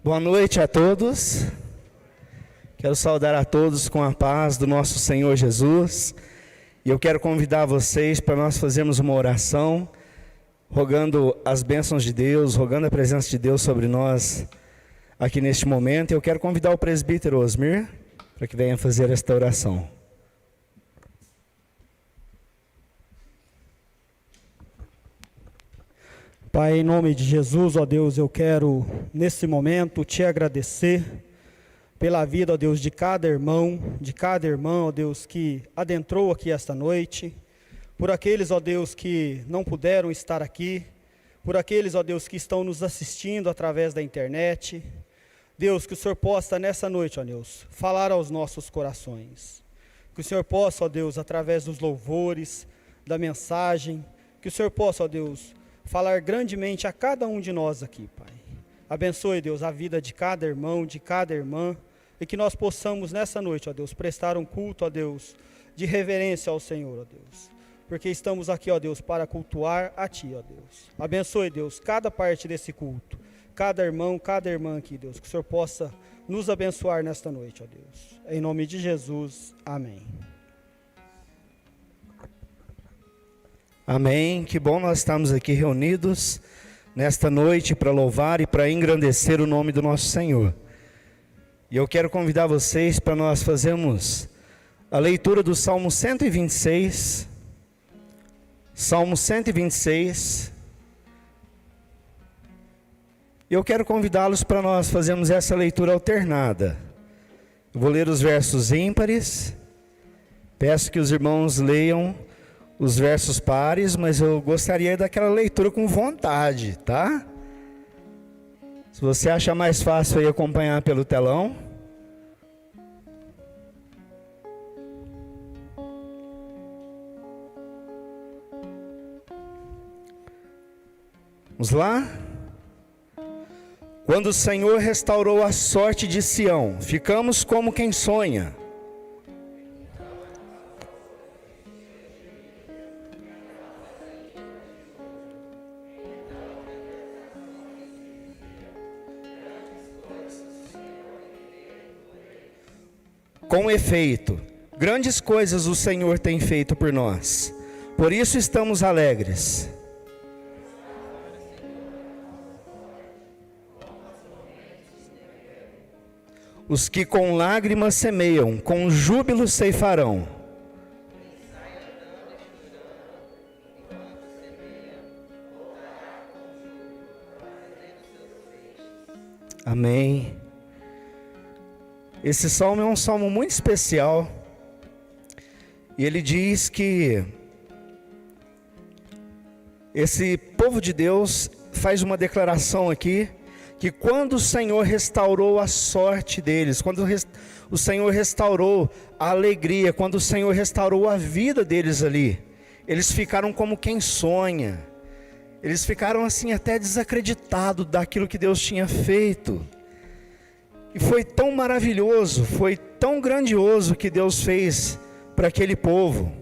Boa noite a todos. Quero saudar a todos com a paz do nosso Senhor Jesus. E eu quero convidar vocês para nós fazermos uma oração, rogando as bênçãos de Deus, rogando a presença de Deus sobre nós aqui neste momento. Eu quero convidar o presbítero Osmir para que venha fazer esta oração. Pai, em nome de Jesus, ó Deus, eu quero nesse momento te agradecer pela vida, ó Deus, de cada irmão, de cada irmã, ó Deus, que adentrou aqui esta noite, por aqueles, ó Deus, que não puderam estar aqui, por aqueles, ó Deus, que estão nos assistindo através da internet. Deus, que o Senhor possa nessa noite, ó Deus, falar aos nossos corações, que o Senhor possa, ó Deus, através dos louvores, da mensagem, que o Senhor possa, ó Deus, falar grandemente a cada um de nós aqui, Pai. Abençoe, Deus, a vida de cada irmão, de cada irmã, e que nós possamos nessa noite, ó Deus, prestar um culto, ó Deus, de reverência ao Senhor, ó Deus, porque estamos aqui, ó Deus, para cultuar a Ti, ó Deus. Abençoe, Deus, cada parte desse culto, cada irmão, cada irmã aqui, Deus, que o Senhor possa nos abençoar nesta noite, ó Deus. Em nome de Jesus, amém. Amém. Que bom nós estamos aqui reunidos nesta noite para louvar e para engrandecer o nome do nosso Senhor. E eu quero convidar vocês para nós fazermos a leitura do Salmo 126. Salmo 126. E eu quero convidá-los para nós fazermos essa leitura alternada. Eu vou ler os versos ímpares. Peço que os irmãos leiam os versos pares, mas eu gostaria daquela leitura com vontade, tá? Se você acha mais fácil aí acompanhar pelo telão. Vamos lá? Quando o Senhor restaurou a sorte de Sião, ficamos como quem sonha. Com efeito, grandes coisas o Senhor tem feito por nós, por isso estamos alegres. Os que com lágrimas semeiam, com júbilo ceifarão. Amém. Esse salmo é um salmo muito especial, e ele diz que esse povo de Deus faz uma declaração aqui, que quando o Senhor restaurou a sorte deles, quando o Senhor restaurou a alegria, quando o Senhor restaurou a vida deles ali, eles ficaram como quem sonha, eles ficaram assim até desacreditados daquilo que Deus tinha feito. E foi tão maravilhoso, foi tão grandioso que Deus fez para aquele povo.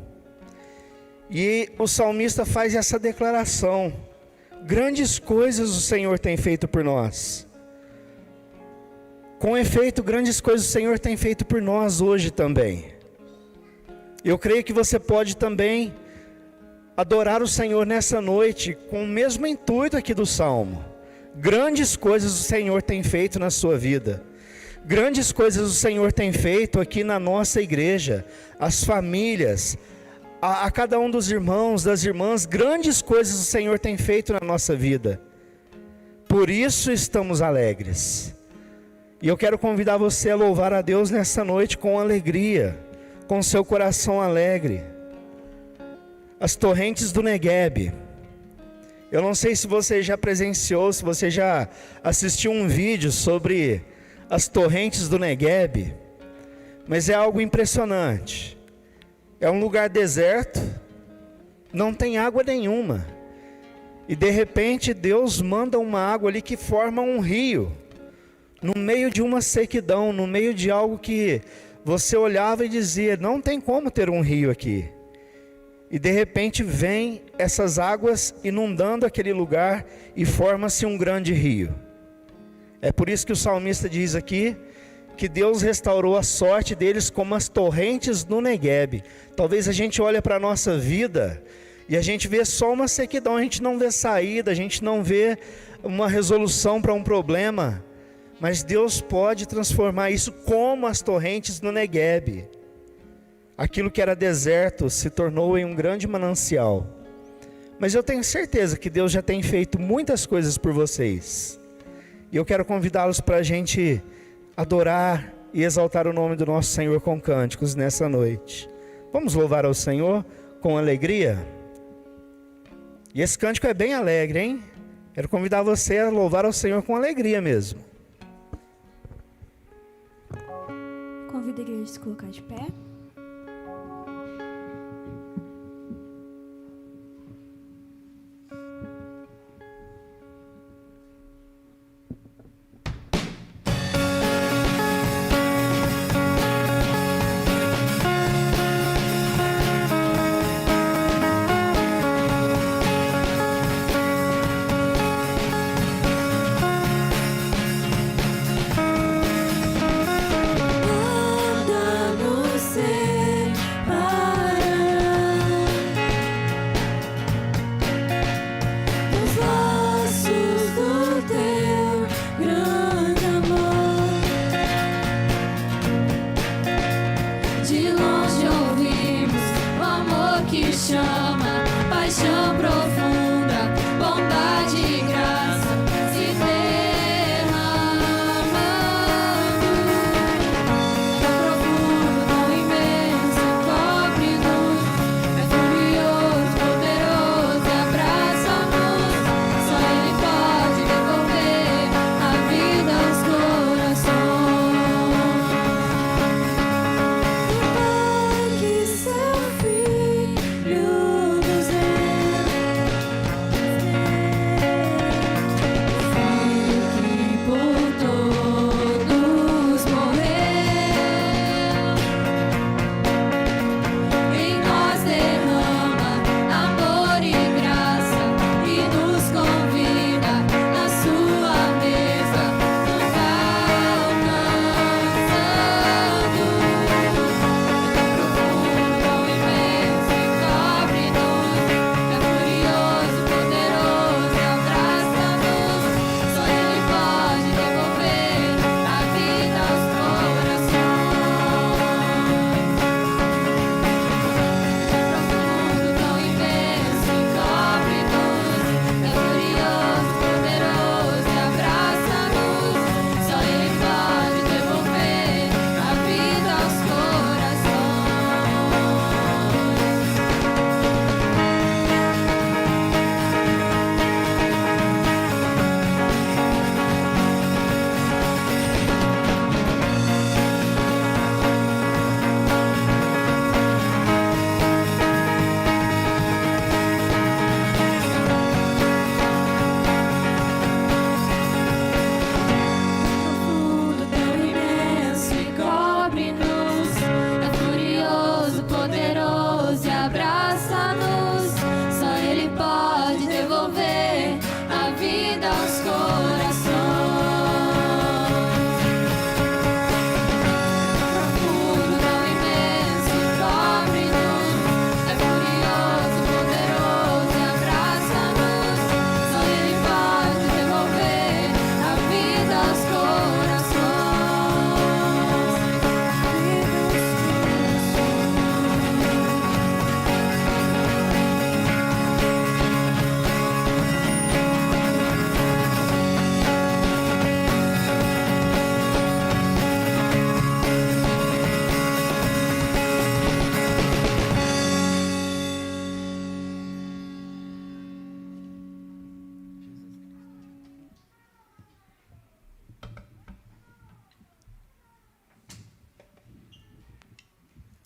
E o salmista faz essa declaração: grandes coisas o Senhor tem feito por nós. Com efeito, grandes coisas o Senhor tem feito por nós hoje também. Eu creio que você pode também adorar o Senhor nessa noite com o mesmo intuito aqui do salmo. Grandes coisas o Senhor tem feito na sua vida. Grandes coisas o Senhor tem feito aqui na nossa igreja, as famílias, a cada um dos irmãos, das irmãs, grandes coisas o Senhor tem feito na nossa vida. Por isso estamos alegres. E eu quero convidar você a louvar a Deus nessa noite com alegria, com seu coração alegre. As torrentes do Negueb. Eu não sei se você já presenciou, se você já assistiu um vídeo sobre as torrentes do Negueb, mas é algo impressionante. É um lugar deserto, não tem água nenhuma, e de repente Deus manda uma água ali que forma um rio, no meio de uma sequidão, no meio de algo que você olhava e dizia, não tem como ter um rio aqui. E de repente vem essas águas inundando aquele lugar e forma-se um grande rio. É por isso que o salmista diz aqui que Deus restaurou a sorte deles como as torrentes no Neguebe. Talvez a gente olhe para a nossa vida e a gente vê só uma sequidão, a gente não vê saída, a gente não vê uma resolução para um problema. Mas Deus pode transformar isso como as torrentes no Neguebe. Aquilo que era deserto se tornou em um grande manancial. Mas eu tenho certeza que Deus já tem feito muitas coisas por vocês. E eu quero convidá-los para a gente adorar e exaltar o nome do nosso Senhor com cânticos nessa noite. Vamos louvar ao Senhor com alegria? E esse cântico é bem alegre, hein? Quero convidar você a louvar ao Senhor com alegria mesmo. Convido a igreja a se colocar de pé.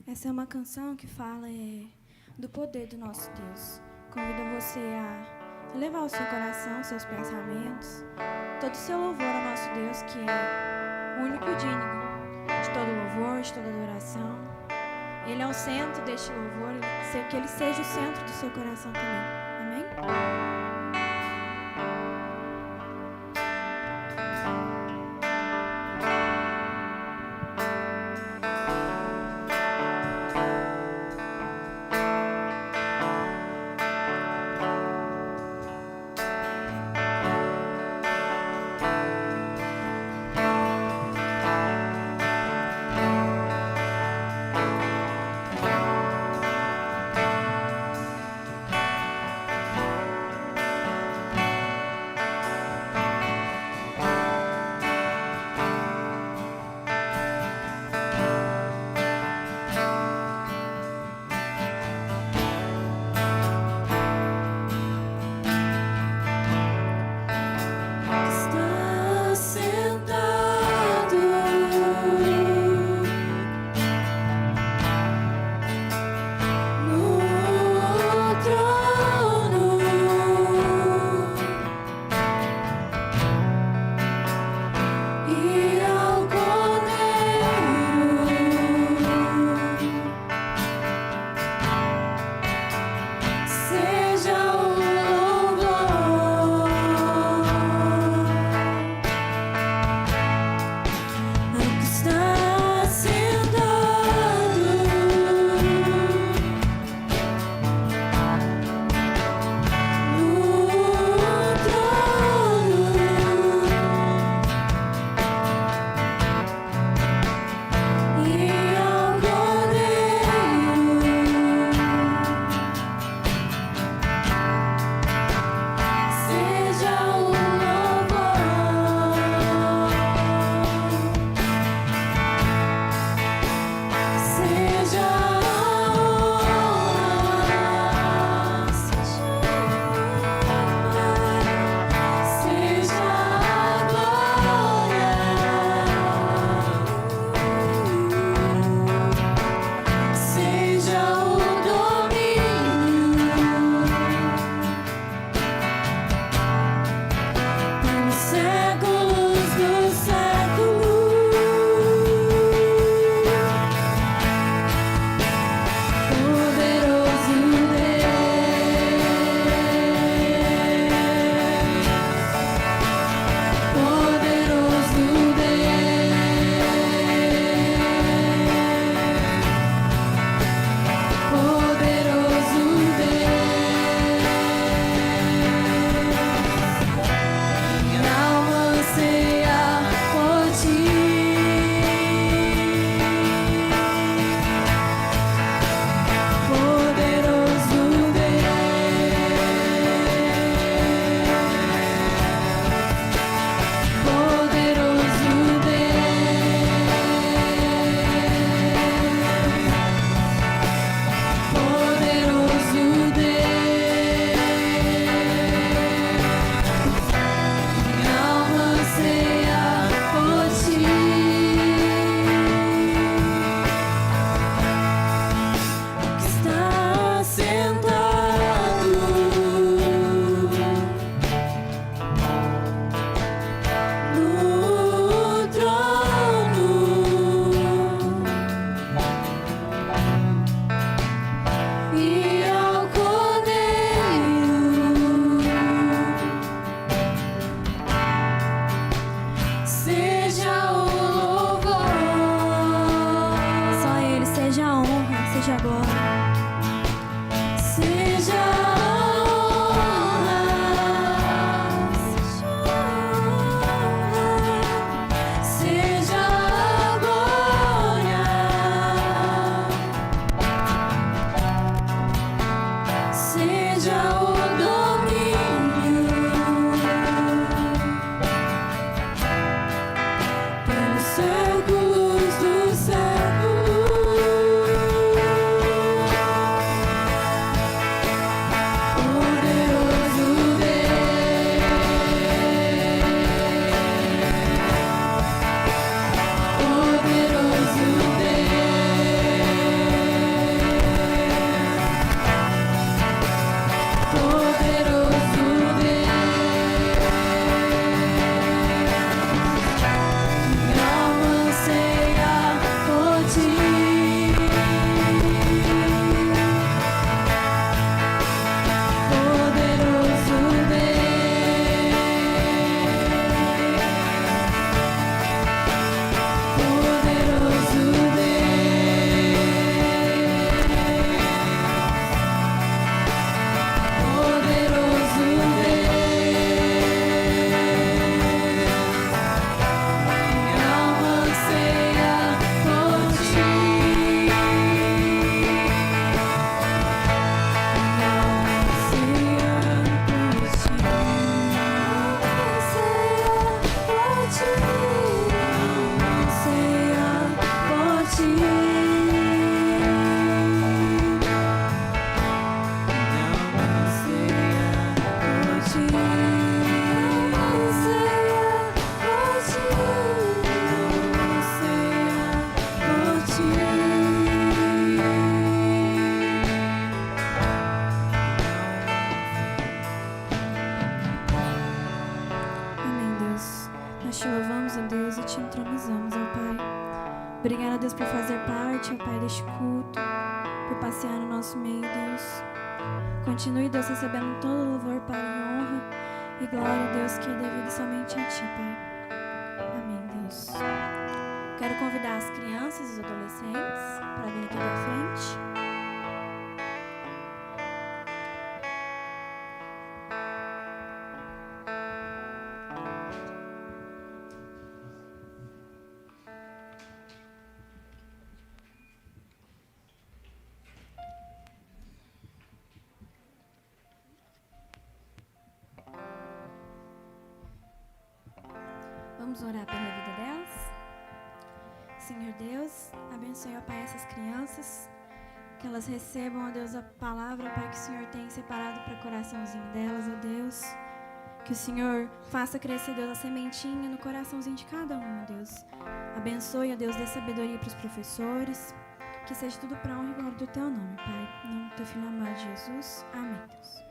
Essa é uma canção que fala do poder do nosso Deus. Convido você a levar o seu coração, seus pensamentos, todo o seu louvor ao nosso Deus, que é o único digno de todo louvor, de toda adoração. Ele é o centro deste louvor, que Ele seja o centro do seu coração também. Amém? oramos, ó Deus, e te entronizamos, ó Pai. Obrigada, Deus, por fazer parte, ó Pai, deste culto, por passear no nosso meio, Deus. Continue, Deus, recebendo todo louvor, Pai, e honra e glória, Deus, que é devido somente a Ti, Pai. Amém, Deus. Quero convidar as crianças e os adolescentes para vir aqui da frente. Vamos orar pela vida delas. Senhor Deus, abençoe, ó Pai, essas crianças, que elas recebam, ó Deus, a palavra, Pai, que o Senhor tem separado para o coraçãozinho delas, ó Deus. Que o Senhor faça crescer, Deus, a sementinha no coraçãozinho de cada um, ó Deus. Abençoe, ó Deus, dê sabedoria para os professores, que seja tudo para a honra e glória do Teu nome, Pai. Em nome do Teu Filho amado Jesus. Amém, Deus.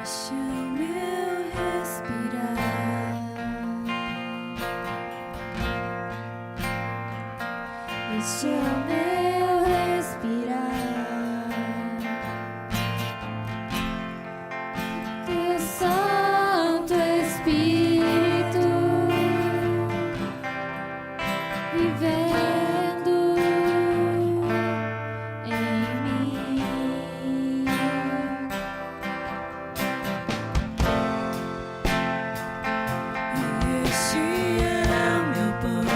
Deixa o meu respirar, deixa o meu respirar, Teu Santo Espírito vivendo em mim. Este é o meu pão,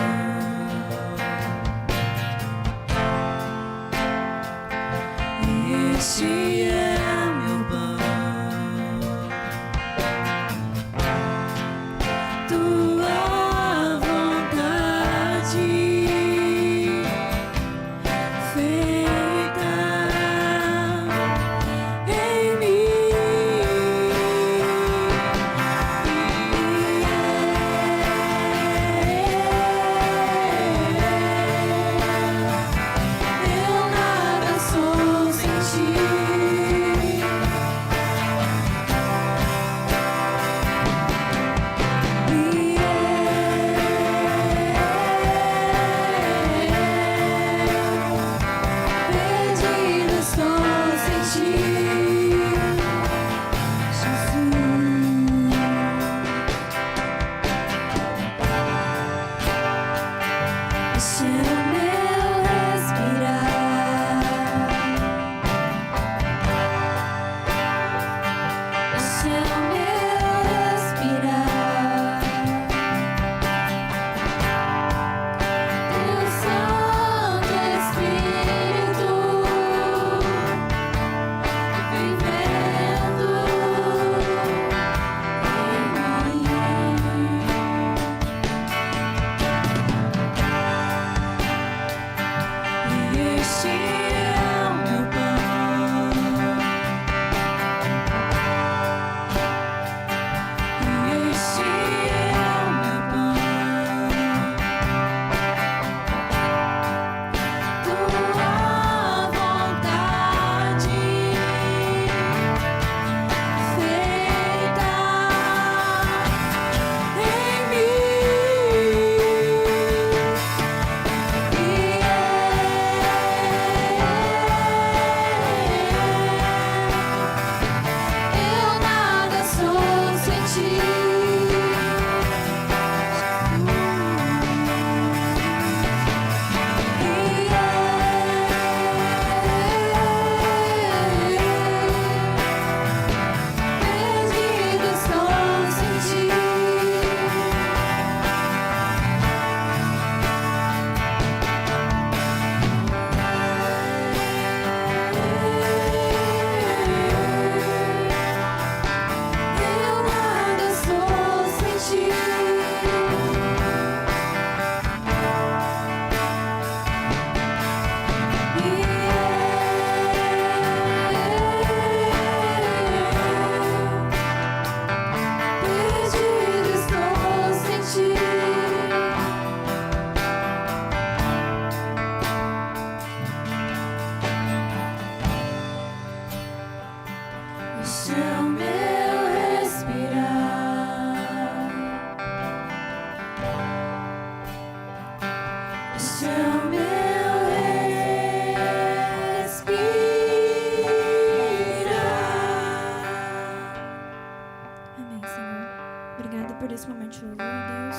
somente louvor, Deus.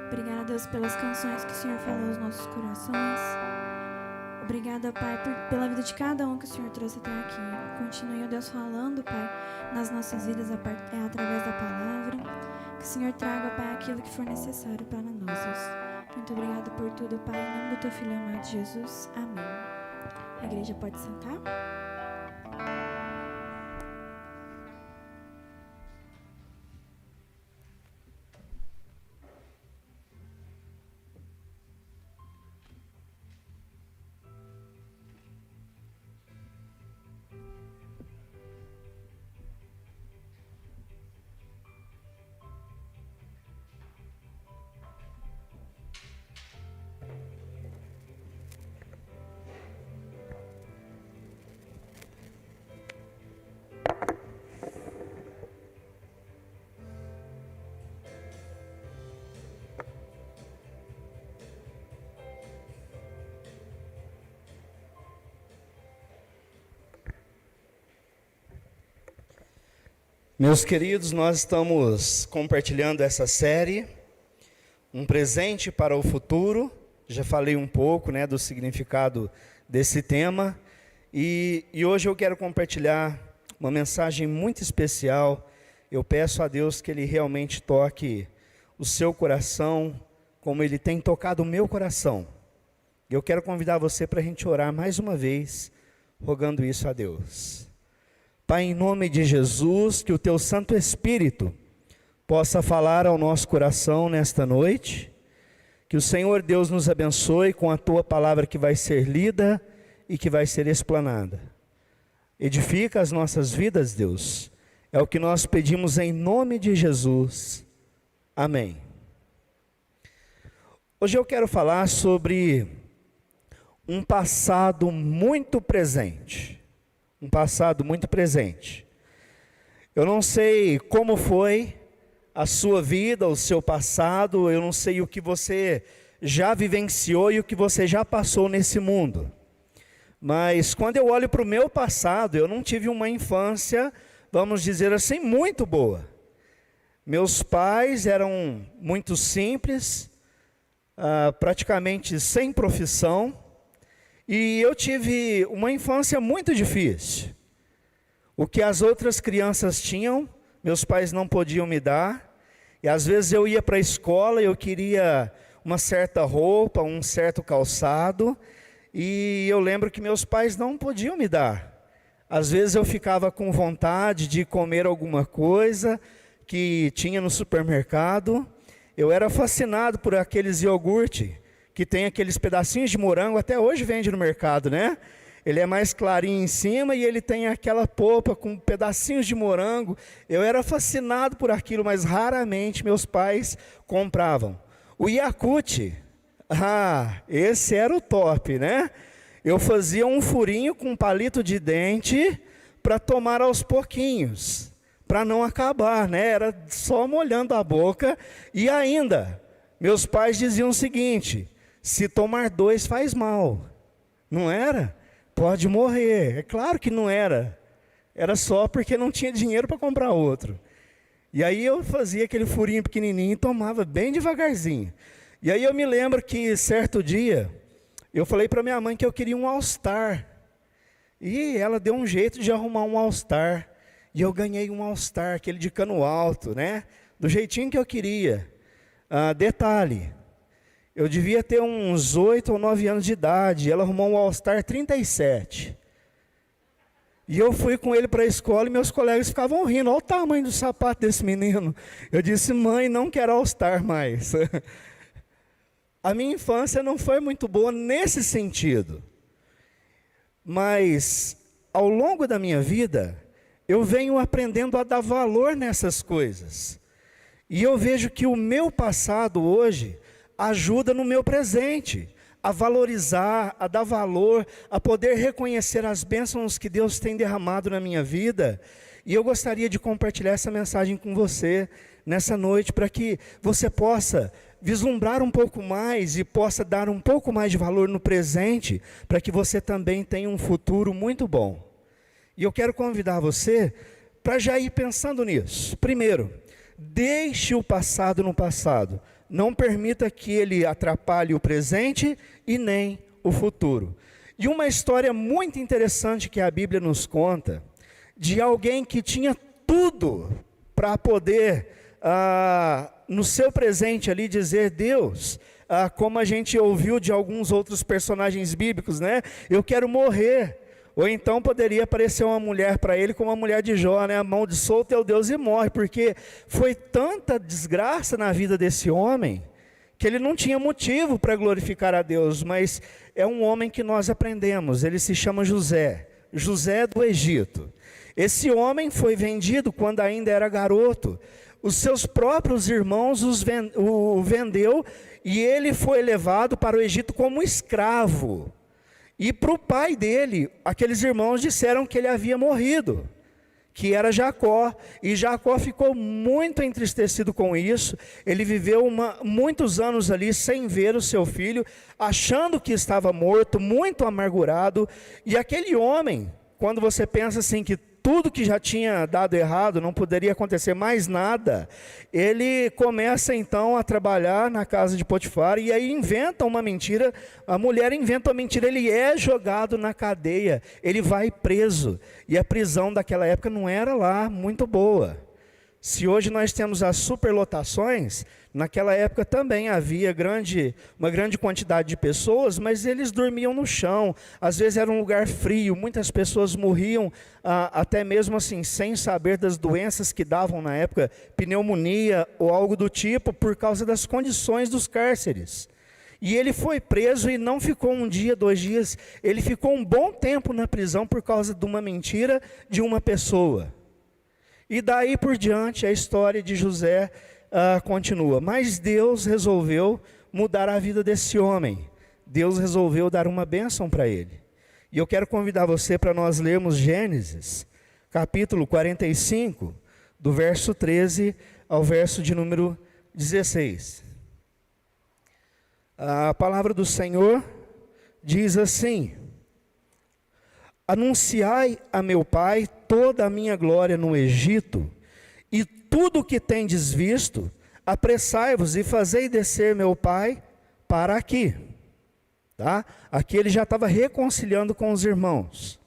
Obrigada, Deus, pelas canções que o Senhor falou aos nossos corações. Obrigada, Pai, pela vida de cada um que o Senhor trouxe até aqui. Continue, ó Deus, falando, Pai, nas nossas vidas através da palavra. Que o Senhor traga, Pai, aquilo que for necessário para nós, Deus. Muito obrigada por tudo, Pai, em nome do Teu Filho amado Jesus. Amém. A igreja pode sentar? Meus queridos, nós estamos compartilhando essa série, um presente para o futuro. Já falei um pouco, do significado desse tema. E hoje eu quero compartilhar uma mensagem muito especial. Eu peço a Deus que Ele realmente toque o seu coração, como Ele tem tocado o meu coração. Eu quero convidar você para a gente orar mais uma vez, rogando isso a Deus. Pai, em nome de Jesus, que o Teu Santo Espírito possa falar ao nosso coração nesta noite, que o Senhor Deus nos abençoe com a Tua palavra que vai ser lida e que vai ser explanada. Edifica as nossas vidas, Deus, é o que nós pedimos em nome de Jesus. Amém. Hoje eu quero falar sobre um passado muito presente. Um passado muito presente. Eu não sei como foi a sua vida, o seu passado, eu não sei o que você já vivenciou e o que você já passou nesse mundo. Mas quando eu olho para o meu passado, eu não tive uma infância, vamos dizer assim, muito boa. Meus pais eram muito simples, praticamente sem profissão. E eu tive uma infância muito difícil. O que as outras crianças tinham, meus pais não podiam me dar. E às vezes eu ia para a escola e eu queria uma certa roupa, um certo calçado. E eu lembro que meus pais não podiam me dar. Às vezes eu ficava com vontade de comer alguma coisa que tinha no supermercado. Eu era fascinado por aqueles iogurte que tem aqueles pedacinhos de morango, até hoje vende no mercado, né? Ele é mais clarinho em cima e ele tem aquela polpa com pedacinhos de morango. Eu era fascinado por aquilo, mas raramente meus pais compravam. O Yakult, esse era o top, né? Eu fazia um furinho com um palito de dente para tomar aos pouquinhos, para não acabar, né? Era só molhando a boca. E ainda, meus pais diziam o seguinte: se tomar 2 faz mal. Não era? Pode morrer. É claro que não era. Era só porque não tinha dinheiro para comprar outro. E aí eu fazia aquele furinho pequenininho e tomava bem devagarzinho. E aí eu me lembro que certo dia, eu falei para minha mãe que eu queria um All-Star. E ela deu um jeito de arrumar um All-Star. E eu ganhei um All-Star, aquele de cano alto, né? Do jeitinho que eu queria. Detalhe. Eu devia ter uns 8 ou 9 anos de idade. Ela arrumou um All-Star 37. E eu fui com ele para a escola e meus colegas ficavam rindo. Olha o tamanho do sapato desse menino. Eu disse: mãe, não quero All-Star mais. A minha infância não foi muito boa nesse sentido. Mas, ao longo da minha vida, eu venho aprendendo a dar valor nessas coisas. E eu vejo que o meu passado hoje ajuda no meu presente, a valorizar, a dar valor, a poder reconhecer as bênçãos que Deus tem derramado na minha vida. E eu gostaria de compartilhar essa mensagem com você nessa noite, para que você possa vislumbrar um pouco mais e possa dar um pouco mais de valor no presente, para que você também tenha um futuro muito bom. E eu quero convidar você para já ir pensando nisso. Primeiro, Deixe o passado no passado. Não permita que ele atrapalhe o presente e nem o futuro. E uma história muito interessante que a Bíblia nos conta, de alguém que tinha tudo para poder, no seu presente ali, dizer: Deus, como a gente ouviu de alguns outros personagens bíblicos, né? Eu quero morrer. Ou então poderia aparecer uma mulher para ele, como a mulher de Jó, né? Amaldiçoa o teu Deus e morre, porque foi tanta desgraça na vida desse homem, que ele não tinha motivo para glorificar a Deus. Mas é um homem que nós aprendemos, ele se chama José, José do Egito. Esse homem foi vendido quando ainda era garoto. Os seus próprios irmãos o vendeu, e ele foi levado para o Egito como escravo. E para o pai dele, aqueles irmãos disseram que ele havia morrido, que era Jacó. E Jacó ficou muito entristecido com isso. Ele viveu muitos anos ali sem ver o seu filho, achando que estava morto, muito amargurado. E aquele homem, quando você pensa assim que tudo que já tinha dado errado, não poderia acontecer mais nada, ele começa então a trabalhar na casa de Potifar, e aí inventa uma mentira, a mulher inventa uma mentira, ele é jogado na cadeia, ele vai preso, e a prisão daquela época não era lá muito boa. Se hoje nós temos as superlotações, naquela época também havia uma grande quantidade de pessoas, mas eles dormiam no chão, às vezes era um lugar frio, muitas pessoas morriam até mesmo assim, sem saber das doenças que davam na época, pneumonia ou algo do tipo, por causa das condições dos cárceres. E ele foi preso e não ficou um dia, 2 dias, ele ficou um bom tempo na prisão por causa de uma mentira de uma pessoa. E daí por diante a história de José continua. Mas Deus resolveu mudar a vida desse homem. Deus resolveu dar uma bênção para ele. E eu quero convidar você para nós lermos Gênesis, capítulo 45, do verso 13 ao verso de número 16. A palavra do Senhor diz assim: anunciai a meu pai toda a minha glória no Egito, e tudo o que tendes visto, apressai-vos e fazei descer meu pai para aqui. Tá? Aqui ele já estava reconciliando com os irmãos.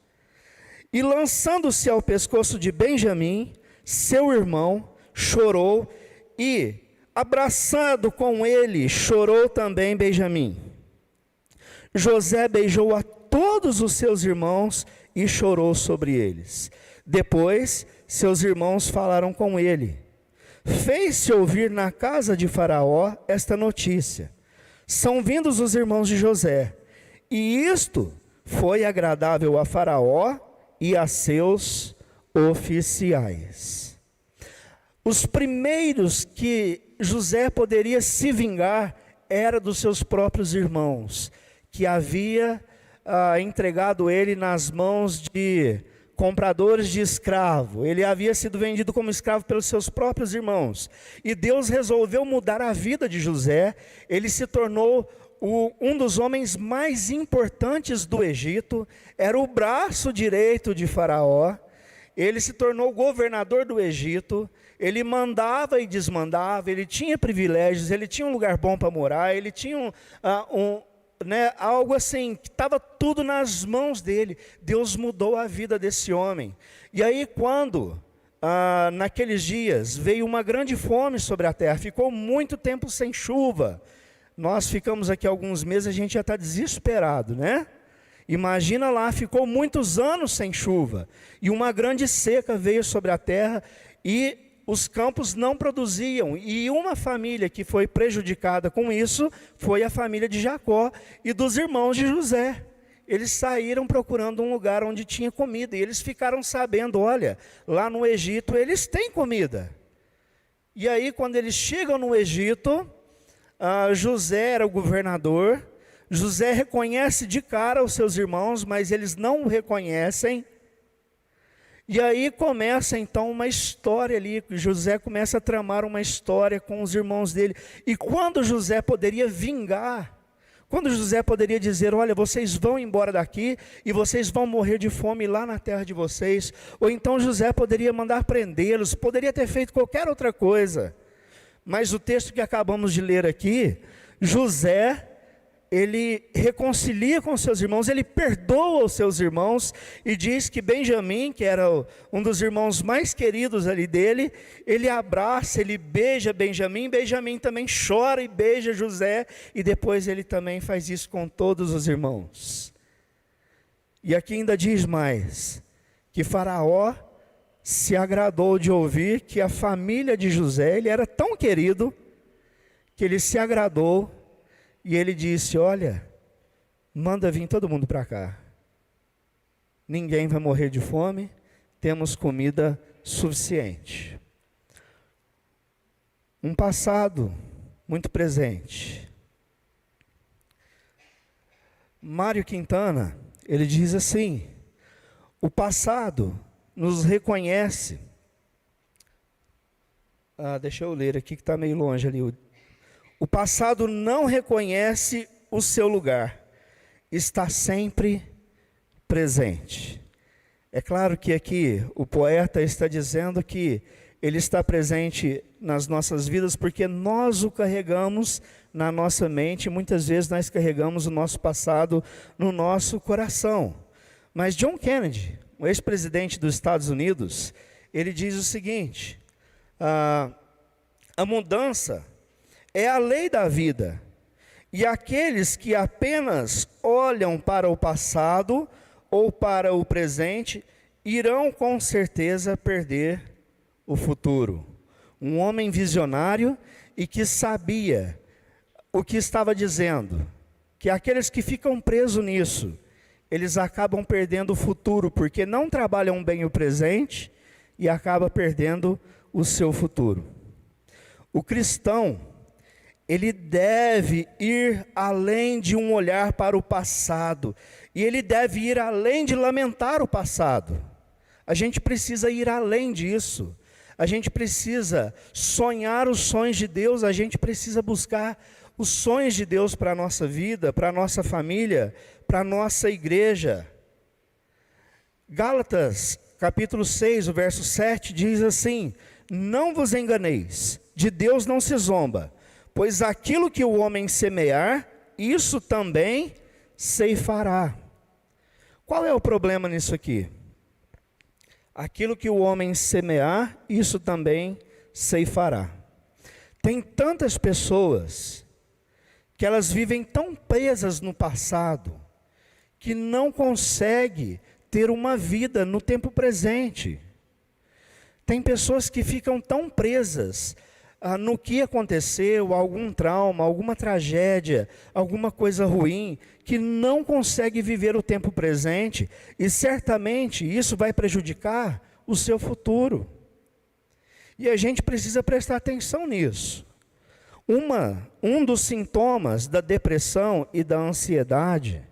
E lançando-se ao pescoço de Benjamim, seu irmão, chorou, e abraçado com ele, chorou também Benjamim. José beijou a todos os seus irmãos e chorou sobre eles. Depois, seus irmãos falaram com ele. Fez-se ouvir na casa de Faraó esta notícia: são vindos os irmãos de José. E isto foi agradável a Faraó e a seus oficiais. Os primeiros que José poderia se vingar era dos seus próprios irmãos, que havia entregado ele nas mãos de compradores de escravo. Ele havia sido vendido como escravo pelos seus próprios irmãos. E Deus resolveu mudar a vida de José. Ele se tornou um dos homens mais importantes do Egito. Era o braço direito de Faraó. Ele se tornou governador do Egito. Ele mandava e desmandava. Ele tinha privilégios. Ele tinha um lugar bom para morar. Ele tinha algo assim, que estava tudo nas mãos dele. Deus mudou a vida desse homem. E aí quando, naqueles dias, veio uma grande fome sobre a terra, ficou muito tempo sem chuva. Nós ficamos aqui alguns meses, a gente já está desesperado, né? Imagina lá, ficou muitos anos sem chuva, e uma grande seca veio sobre a terra, e os campos não produziam, e uma família que foi prejudicada com isso, foi a família de Jacó e dos irmãos de José. Eles saíram procurando um lugar onde tinha comida, e eles ficaram sabendo, olha, lá no Egito eles têm comida. E aí quando eles chegam no Egito, José era o governador. José reconhece de cara os seus irmãos, mas eles não o reconhecem. E aí começa então uma história ali, José começa a tramar uma história com os irmãos dele. E quando José poderia vingar, Quando José poderia dizer, olha, vocês vão embora daqui e vocês vão morrer de fome lá na terra de vocês. Ou então José poderia mandar prendê-los, poderia ter feito qualquer outra coisa. Mas o texto que acabamos de ler aqui, José, ele reconcilia com seus irmãos, ele perdoa os seus irmãos e diz que Benjamim, que era um dos irmãos mais queridos ali dele, ele abraça, ele beija Benjamim, Benjamim também chora e beija José, e depois ele também faz isso com todos os irmãos. E aqui ainda diz mais, que Faraó se agradou de ouvir que a família de José, ele era tão querido, que ele se agradou, e ele disse, olha, manda vir todo mundo para cá. Ninguém vai morrer de fome, temos comida suficiente. Um passado muito presente. Mário Quintana, ele diz assim, o passado nos reconhece. Deixa eu ler aqui que está meio longe ali. O passado não reconhece o seu lugar, está sempre presente. É claro que aqui o poeta está dizendo que ele está presente nas nossas vidas porque nós o carregamos na nossa mente, muitas vezes nós carregamos o nosso passado no nosso coração. Mas John Kennedy, o ex-presidente dos Estados Unidos, ele diz o seguinte, a mudança é a lei da vida, e aqueles que apenas olham para o passado ou para o presente, irão com certeza perder o futuro. Um homem visionário e que sabia o que estava dizendo, que aqueles que ficam presos nisso, eles acabam perdendo o futuro, porque não trabalham bem o presente e acabam perdendo o seu futuro. O cristão, ele deve ir além de um olhar para o passado, e ele deve ir além de lamentar o passado. A gente precisa ir além disso, a gente precisa sonhar os sonhos de Deus, a gente precisa buscar os sonhos de Deus para a nossa vida, para a nossa família, para a nossa igreja. Gálatas, capítulo 6, o verso 7, diz assim, não vos enganeis, de Deus não se zomba, pois aquilo que o homem semear, isso também ceifará. Qual é o problema nisso aqui? Aquilo que o homem semear, isso também ceifará. Tem tantas pessoas que elas vivem tão presas no passado, que não conseguem ter uma vida no tempo presente. Tem pessoas que ficam tão presas no que aconteceu, algum trauma, alguma tragédia, alguma coisa ruim, que não consegue viver o tempo presente, e certamente isso vai prejudicar o seu futuro. E a gente precisa prestar atenção nisso. Um dos sintomas da depressão e da ansiedade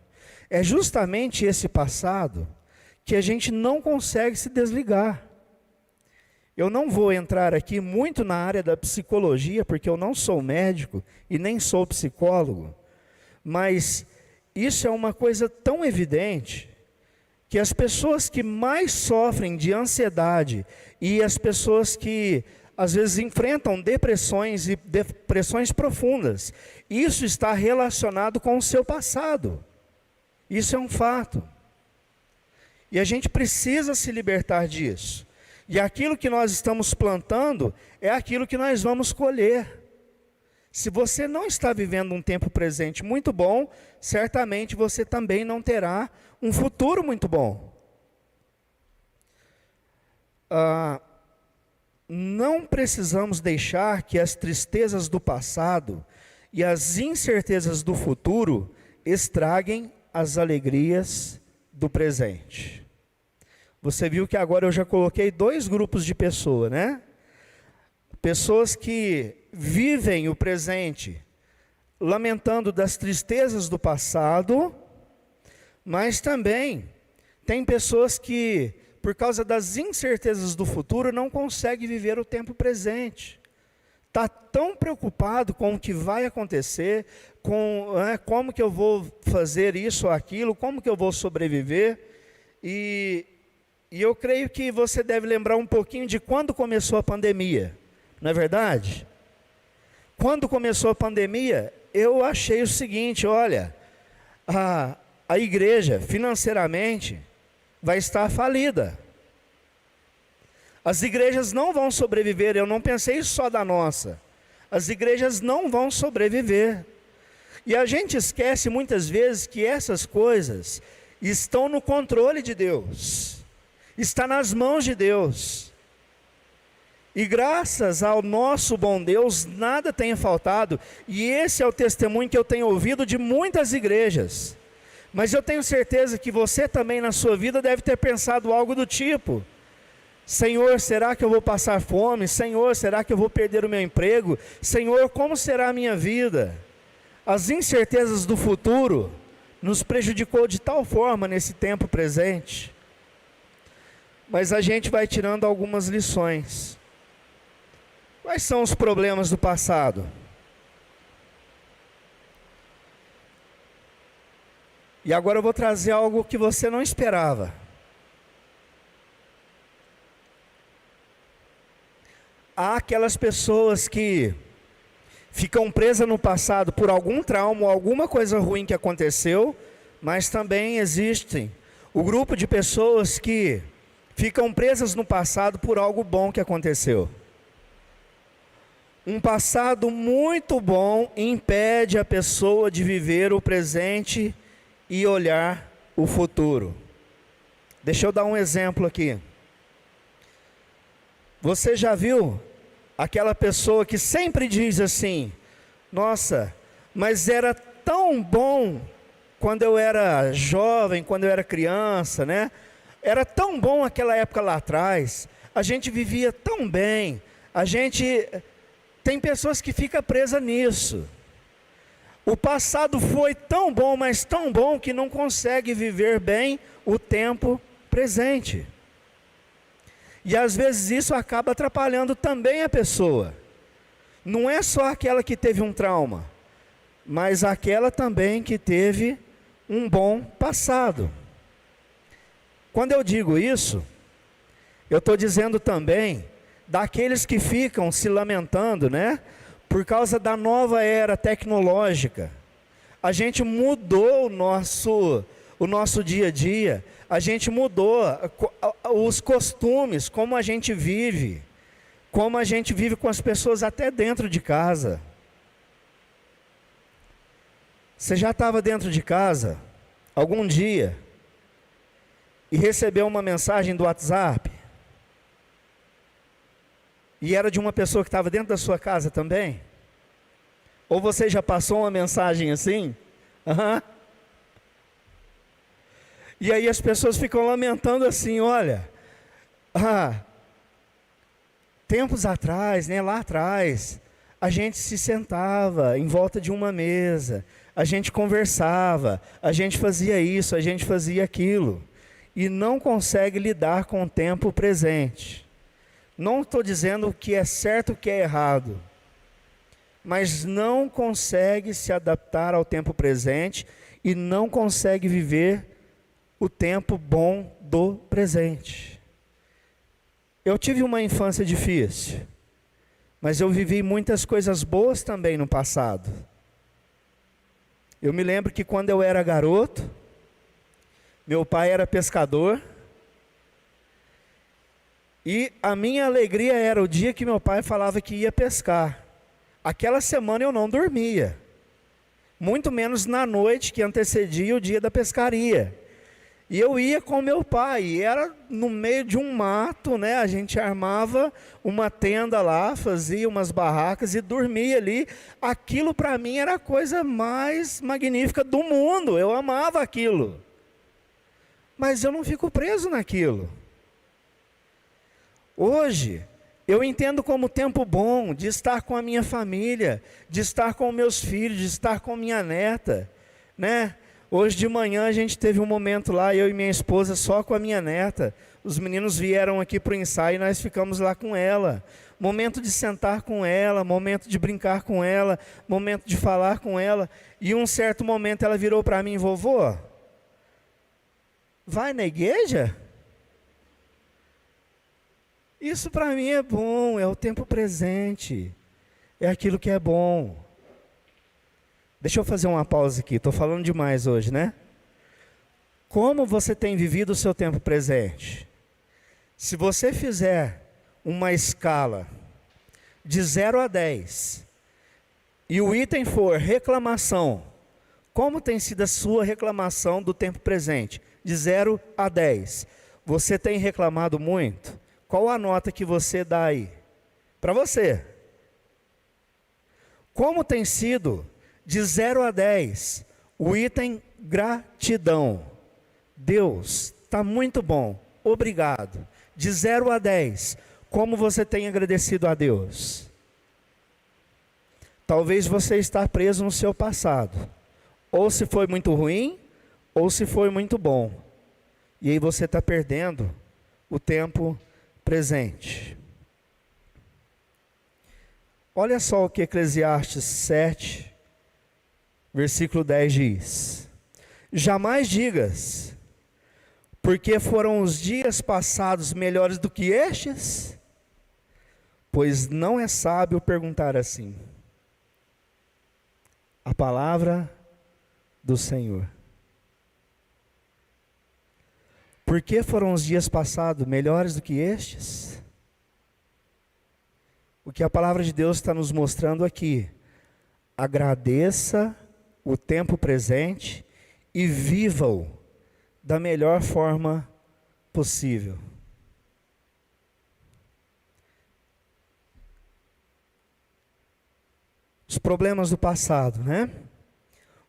é justamente esse passado, que a gente não consegue se desligar. Eu não vou entrar aqui muito na área da psicologia, porque eu não sou médico e nem sou psicólogo, mas isso é uma coisa tão evidente, que as pessoas que mais sofrem de ansiedade e as pessoas que às vezes enfrentam depressões e depressões profundas, isso está relacionado com o seu passado. Isso é um fato. E a gente precisa se libertar disso. E aquilo que nós estamos plantando é aquilo que nós vamos colher. Se você não está vivendo um tempo presente muito bom, certamente você também não terá um futuro muito bom. Não precisamos deixar que as tristezas do passado e as incertezas do futuro estraguem as alegrias do presente. Você viu que agora eu já coloquei 2 grupos de pessoas, né? Pessoas que vivem o presente, lamentando das tristezas do passado, mas também tem pessoas que, por causa das incertezas do futuro, não conseguem viver o tempo presente. está tão preocupado com o que vai acontecer, com como que eu vou fazer isso ou aquilo, como que eu vou sobreviver. E eu creio que você deve lembrar um pouquinho de quando começou a pandemia, não é verdade? Quando começou a pandemia, eu achei o seguinte, olha, a igreja financeiramente vai estar falida. As igrejas não vão sobreviver, eu não pensei só da nossa. As igrejas não vão sobreviver. E a gente esquece muitas vezes que essas coisas estão no controle de Deus. Está nas mãos de Deus. E graças ao nosso bom Deus, nada tem faltado. E esse é o testemunho que eu tenho ouvido de muitas igrejas. Mas eu tenho certeza que você também na sua vida deve ter pensado algo do tipo: Senhor, será que eu vou passar fome? Senhor, será que eu vou perder o meu emprego? Senhor, como será a minha vida? As incertezas do futuro nos prejudicou de tal forma nesse tempo presente. Mas a gente vai tirando algumas lições. Quais são os problemas do passado? E agora eu vou trazer algo que você não esperava. Há aquelas pessoas que ficam presas no passado por algum trauma ou alguma coisa ruim que aconteceu, mas também existe o grupo de pessoas que ficam presas no passado por algo bom que aconteceu. Um passado muito bom impede a pessoa de viver o presente e olhar o futuro. Deixa eu dar um exemplo aqui. Você já viu aquela pessoa que sempre diz assim: nossa, mas era tão bom quando eu era jovem, quando eu era criança, né? Era tão bom aquela época lá atrás, a gente vivia tão bem, tem pessoas que ficam presas nisso. O passado foi tão bom, mas tão bom, que não consegue viver bem o tempo presente. E às vezes isso acaba atrapalhando também a pessoa. Não é só aquela que teve um trauma, mas aquela também que teve um bom passado. Quando eu digo isso, eu estou dizendo também daqueles que ficam se lamentando, né? Por causa da nova era tecnológica. A gente mudou o nosso dia a dia, a gente mudou os costumes, como a gente vive com as pessoas até dentro de casa. Você já estava dentro de casa algum dia e recebeu uma mensagem do WhatsApp? E era de uma pessoa que estava dentro da sua casa também? Ou você já passou uma mensagem assim? E aí as pessoas ficam lamentando assim, olha, tempos atrás, né, lá atrás, a gente se sentava em volta de uma mesa, a gente conversava, a gente fazia isso, a gente fazia aquilo, e não consegue lidar com o tempo presente. Não estou dizendo o que é certo e o que é errado, mas não consegue se adaptar ao tempo presente e não consegue viver o tempo bom do presente. Eu tive uma infância difícil, mas eu vivi muitas coisas boas também no passado. Eu me lembro que quando eu era garoto, meu pai era pescador, e a minha alegria era o dia que meu pai falava que ia pescar. Aquela semana eu não dormia, muito menos na noite que antecedia o dia da pescaria. E eu ia com meu pai, e era no meio de um mato, né? A gente armava uma tenda lá, fazia umas barracas e dormia ali. Aquilo para mim era a coisa mais magnífica do mundo, eu amava aquilo. Mas eu não fico preso naquilo. Hoje, eu entendo como tempo bom de estar com a minha família, de estar com meus filhos, de estar com minha neta, né? Hoje de manhã a gente teve um momento lá, eu e minha esposa, só com a minha neta. Os meninos vieram aqui para o ensaio e nós ficamos lá com ela. Momento de sentar com ela, momento de brincar com ela, momento de falar com ela. E um certo momento ela virou para mim: vovô, vai na igreja? Isso para mim é bom, é o tempo presente, é aquilo que é bom. Deixa eu fazer uma pausa aqui, estou falando demais hoje, né? Como você tem vivido o seu tempo presente? Se você fizer uma escala de 0 a 10, e o item for reclamação, como tem sido a sua reclamação do tempo presente? De 0 a 10. Você tem reclamado muito? Qual a nota que você dá aí? Para você. Como tem sido, de 0 a 10, o item gratidão? Deus, está muito bom, obrigado. De 0 a 10, como você tem agradecido a Deus? Talvez você está preso no seu passado. Ou se foi muito ruim, ou se foi muito bom. E aí você está perdendo o tempo presente. Olha só o que Eclesiastes 7, versículo 10 diz: jamais digas, porque foram os dias passados melhores do que estes? Pois não é sábio perguntar assim. A palavra do Senhor. Por que foram os dias passados melhores do que estes? O que a palavra de Deus está nos mostrando aqui: agradeça o tempo presente e viva-o da melhor forma possível. Os problemas do passado, né?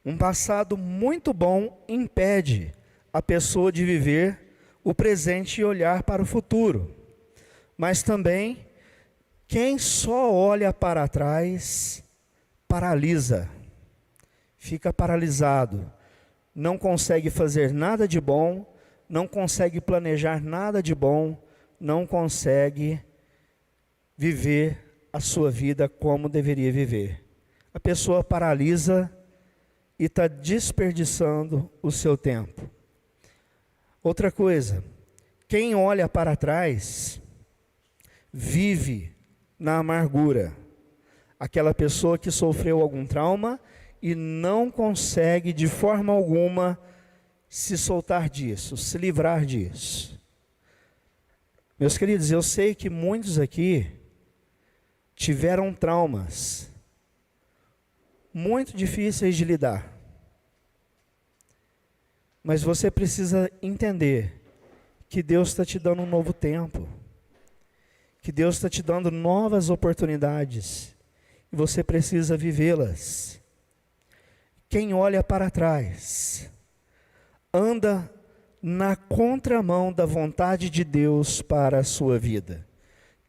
Um passado muito bom impede a pessoa de viver o presente e olhar para o futuro. Mas também, quem só olha para trás, paralisa, fica paralisado, não consegue fazer nada de bom, não consegue planejar nada de bom, não consegue viver a sua vida como deveria viver. A pessoa paralisa e está desperdiçando o seu tempo. Outra coisa, quem olha para trás, vive na amargura. Aquela pessoa que sofreu algum trauma e não consegue de forma alguma se soltar disso, se livrar disso. Meus queridos, eu sei que muitos aqui tiveram traumas muito difíceis de lidar. Mas você precisa entender que Deus está te dando um novo tempo, que Deus está te dando novas oportunidades, e você precisa vivê-las. Quem olha para trás, anda na contramão da vontade de Deus para a sua vida.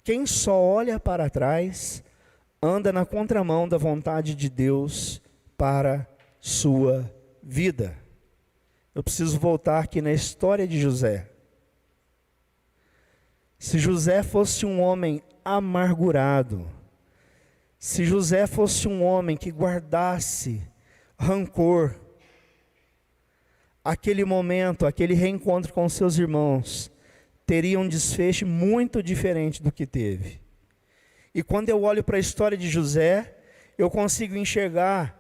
Quem só olha para trás, anda na contramão da vontade de Deus para a sua vida. Eu preciso voltar aqui na história de José. Se José fosse um homem amargurado, se José fosse um homem que guardasse rancor, aquele momento, aquele reencontro com seus irmãos, teria um desfecho muito diferente do que teve. E quando eu olho para a história de José, eu consigo enxergar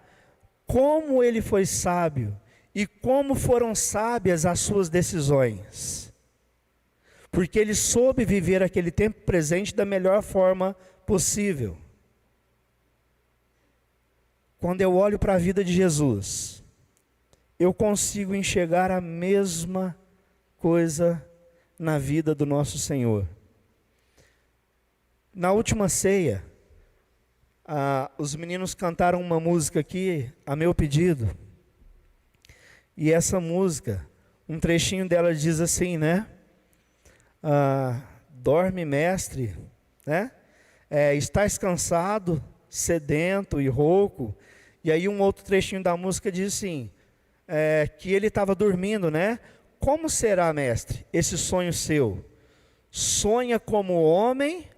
como ele foi sábio, e como foram sábias as suas decisões. Porque ele soube viver aquele tempo presente da melhor forma possível. Quando eu olho para a vida de Jesus, eu consigo enxergar a mesma coisa na vida do nosso Senhor. Na última ceia, os meninos cantaram uma música aqui, a meu pedido. E essa música, um trechinho dela diz assim, né? Dorme, mestre, né? Estás cansado, sedento e rouco. E aí um outro trechinho da música diz assim: que ele estava dormindo, né? Como será, mestre, esse sonho seu? Sonha como homem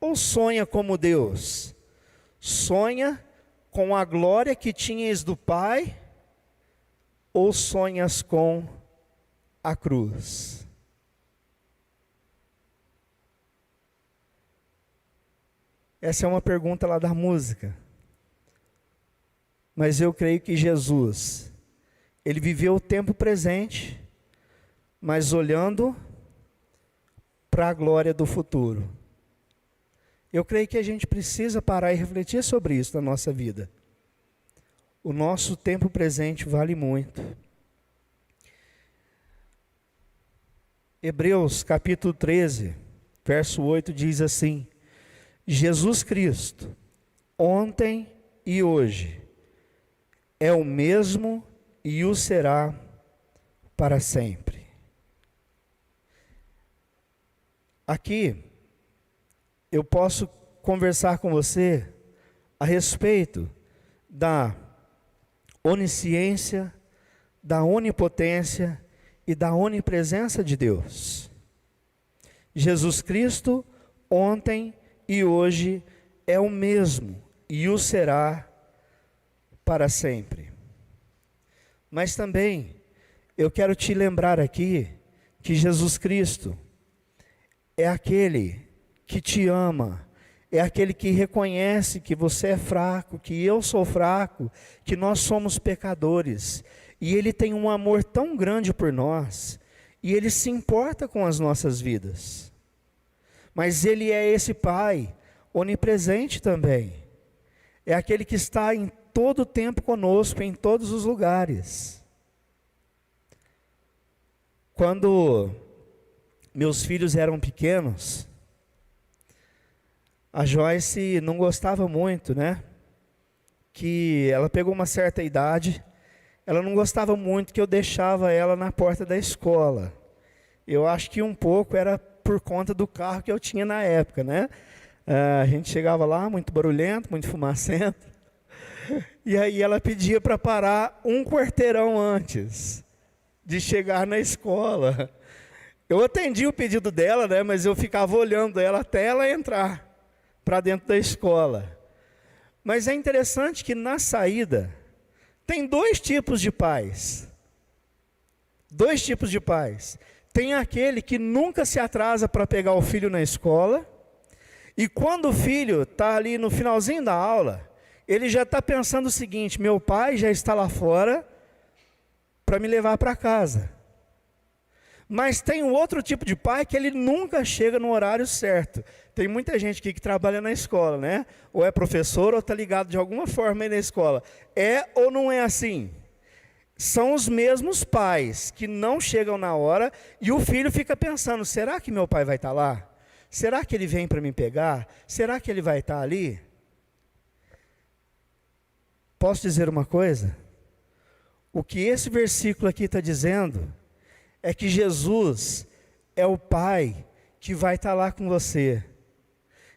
ou sonha como Deus? Sonha com a glória que tinhas do Pai ou sonhas com a cruz? Essa é uma pergunta lá da música. Mas eu creio que Jesus, ele viveu o tempo presente, mas olhando para a glória do futuro. Eu creio que a gente precisa parar e refletir sobre isso na nossa vida. O nosso tempo presente vale muito. Hebreus capítulo 13, verso 8 diz assim: Jesus Cristo, ontem e hoje, é o mesmo e o será para sempre. Aqui, eu posso conversar com você a respeito da onisciência, da onipotência e da onipresença de Deus. Jesus Cristo, ontem e hoje, é o mesmo e o será para sempre. Mas também, eu quero te lembrar aqui que Jesus Cristo é aquele que te ama, é aquele que reconhece que você é fraco, que eu sou fraco, que nós somos pecadores, e Ele tem um amor tão grande por nós, e Ele se importa com as nossas vidas. Mas Ele é esse Pai onipresente também, é aquele que está em todo o tempo conosco, em todos os lugares. Quando meus filhos eram pequenos, a Joyce não gostava muito, né? Que ela pegou uma certa idade, ela não gostava muito que eu deixava ela na porta da escola. Eu acho que um pouco era por conta do carro que eu tinha na época, né? A gente chegava lá muito barulhento, muito fumacento, e aí ela pedia para parar um quarteirão antes de chegar na escola. Eu atendi o pedido dela, né? Mas eu ficava olhando ela até ela entrar para dentro da escola. Mas é interessante que na saída tem dois tipos de pais. Dois tipos de pais. Tem aquele que nunca se atrasa para pegar o filho na escola, e quando o filho está ali no finalzinho da aula, ele já está pensando o seguinte: meu pai já está lá fora para me levar para casa. Mas tem um outro tipo de pai que ele nunca chega no horário certo. Tem muita gente aqui que trabalha na escola, né? Ou é professor ou está ligado de alguma forma aí na escola. É ou não é assim? São os mesmos pais que não chegam na hora e o filho fica pensando: será que meu pai vai estar lá? Será que ele vem para me pegar? Será que ele vai estar ali? Posso dizer uma coisa? O que esse versículo aqui está dizendo é que Jesus é o Pai que vai estar lá com você.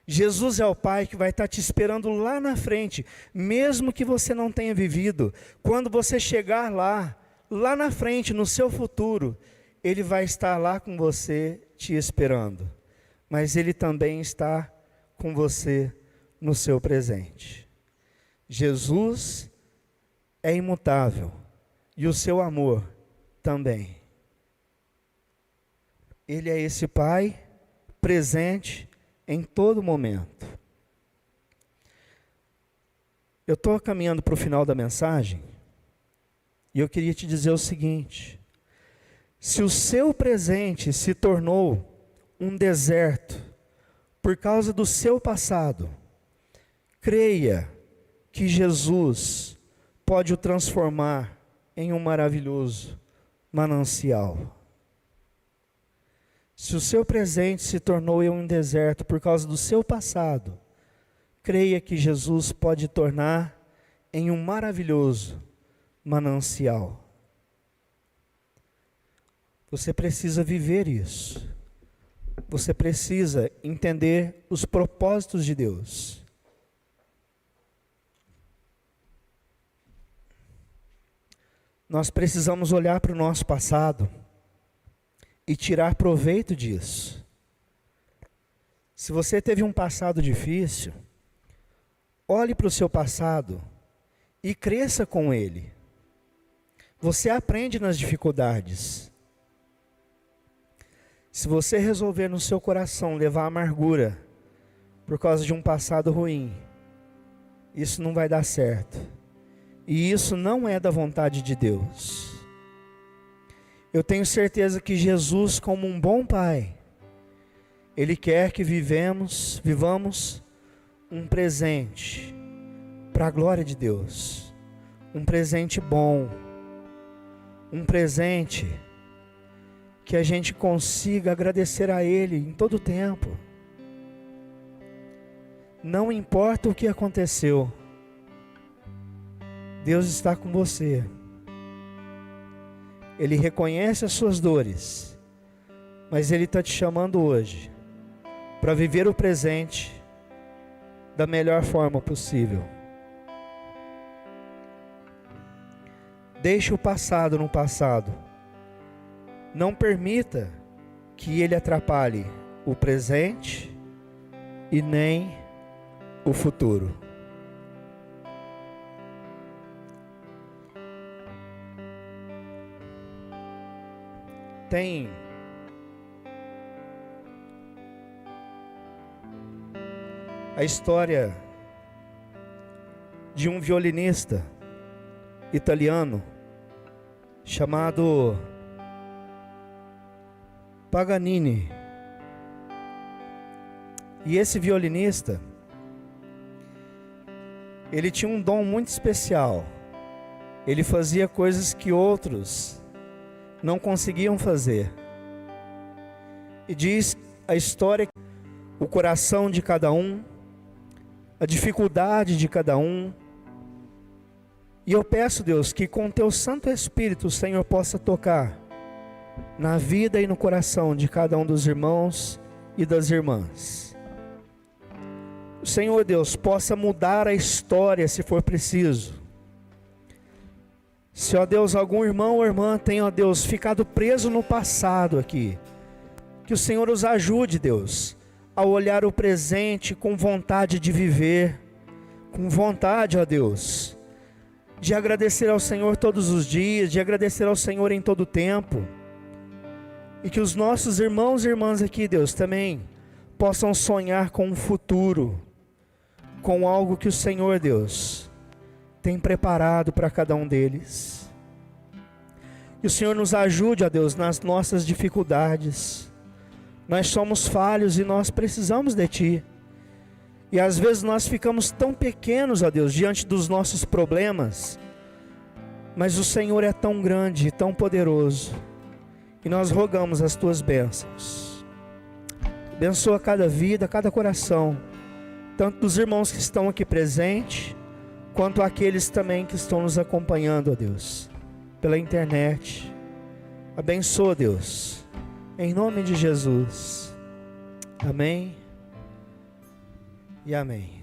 Jesus é o Pai que vai estar te esperando lá na frente, mesmo que você não tenha vivido. Quando você chegar lá na frente, no seu futuro, Ele vai estar lá com você te esperando. Mas Ele também está com você no seu presente. Jesus é imutável e o seu amor também. Ele é esse Pai presente em todo momento. Eu estou caminhando para o final da mensagem e eu queria te dizer o seguinte: se o seu presente se tornou um deserto por causa do seu passado, creia que Jesus pode o transformar em um maravilhoso manancial. Se o seu presente se tornou um deserto por causa do seu passado, creia que Jesus pode tornar em um maravilhoso manancial. Você precisa viver isso. Você precisa entender os propósitos de Deus. nós precisamos olhar para o nosso passado e tirar proveito disso. Se você teve um passado difícil, olhe para o seu passado e cresça com ele. Você aprende nas dificuldades. Se você resolver no seu coração levar amargura por causa de um passado ruim, isso não vai dar certo. E isso não é da vontade de Deus. Eu tenho certeza que Jesus, como um bom pai, Ele quer que vivamos um presente para a glória de Deus. Um presente bom. Um presente que a gente consiga agradecer a Ele em todo o tempo. Não importa o que aconteceu, Deus está com você. Ele reconhece as suas dores, mas Ele está te chamando hoje para viver o presente da melhor forma possível. Deixe o passado no passado. Não permita que ele atrapalhe o presente e nem o futuro. Tem a história de um violinista italiano chamado Paganini. E esse violinista, ele tinha um dom muito especial. Ele fazia coisas que outros não conseguiam fazer. E diz a história, o coração de cada um, a dificuldade de cada um. E eu peço, Deus, que com Teu Santo Espírito, o Senhor possa tocar na vida e no coração de cada um dos irmãos e das irmãs. O Senhor, Deus, possa mudar a história se for preciso. Se, ó Deus, algum irmão ou irmã tem, ó Deus, ficado preso no passado aqui, que o Senhor os ajude, Deus, a olhar o presente com vontade de viver, com vontade, ó Deus, de agradecer ao Senhor todos os dias, de agradecer ao Senhor em todo o tempo. E que os nossos irmãos e irmãs aqui, Deus, também possam sonhar com um futuro, com algo que o Senhor, Deus, tem preparado para cada um deles. Que o Senhor nos ajude, ó Deus, nas nossas dificuldades. Nós somos falhos e nós precisamos de Ti. E às vezes nós ficamos tão pequenos, ó Deus, diante dos nossos problemas. Mas o Senhor é tão grande e tão poderoso. E nós rogamos as Tuas bênçãos. Abençoa cada vida, cada coração, tanto dos irmãos que estão aqui presentes, quanto aqueles também que estão nos acompanhando, ó Deus, pela internet. Abençoa, Deus, em nome de Jesus. Amém e amém.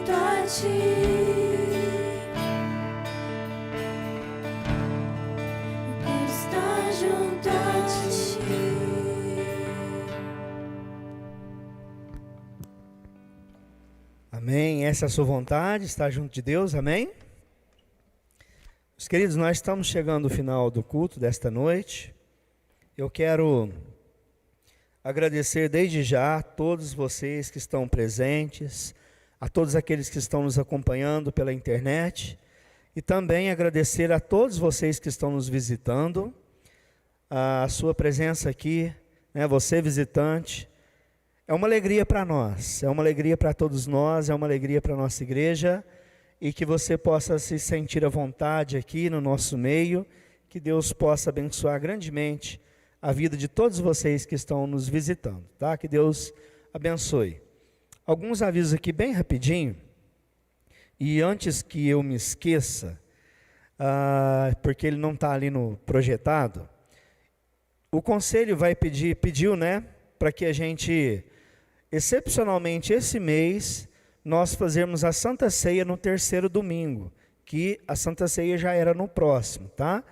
junto a ti. Eu quero estar junto a ti. Amém. Essa é a sua vontade, estar junto de Deus. Amém. Meus queridos, nós estamos chegando ao final do culto desta noite. Eu quero agradecer desde já a todos vocês que estão presentes, a todos aqueles que estão nos acompanhando pela internet, e também agradecer a todos vocês que estão nos visitando, a sua presença aqui, né, você visitante, é uma alegria para nós, é uma alegria para todos nós, é uma alegria para a nossa igreja, e que você possa se sentir à vontade aqui no nosso meio, que Deus possa abençoar grandemente a vida de todos vocês que estão nos visitando, tá? Que Deus abençoe. Alguns avisos aqui bem rapidinho, e antes que eu me esqueça, porque ele não está ali no projetado, o conselho pediu, né, para que a gente, excepcionalmente esse mês, nós fazermos a Santa Ceia no terceiro domingo, que a Santa Ceia já era no próximo, tá?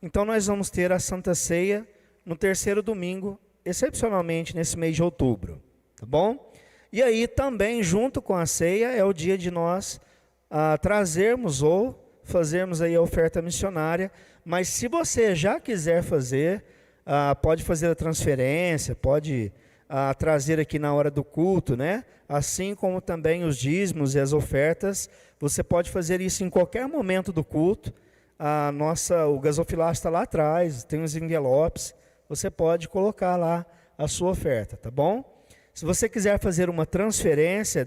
Então nós vamos ter a Santa Ceia no terceiro domingo, excepcionalmente nesse mês de outubro, tá bom? E aí também, junto com a ceia, é o dia de nós trazermos ou fazermos aí a oferta missionária, mas se você já quiser fazer, pode fazer a transferência, pode trazer aqui na hora do culto, né? Assim como também os dízimos e as ofertas, você pode fazer isso em qualquer momento do culto. O gasofilácio está lá atrás, tem os envelopes, você pode colocar lá a sua oferta, tá bom? Se você quiser fazer uma transferência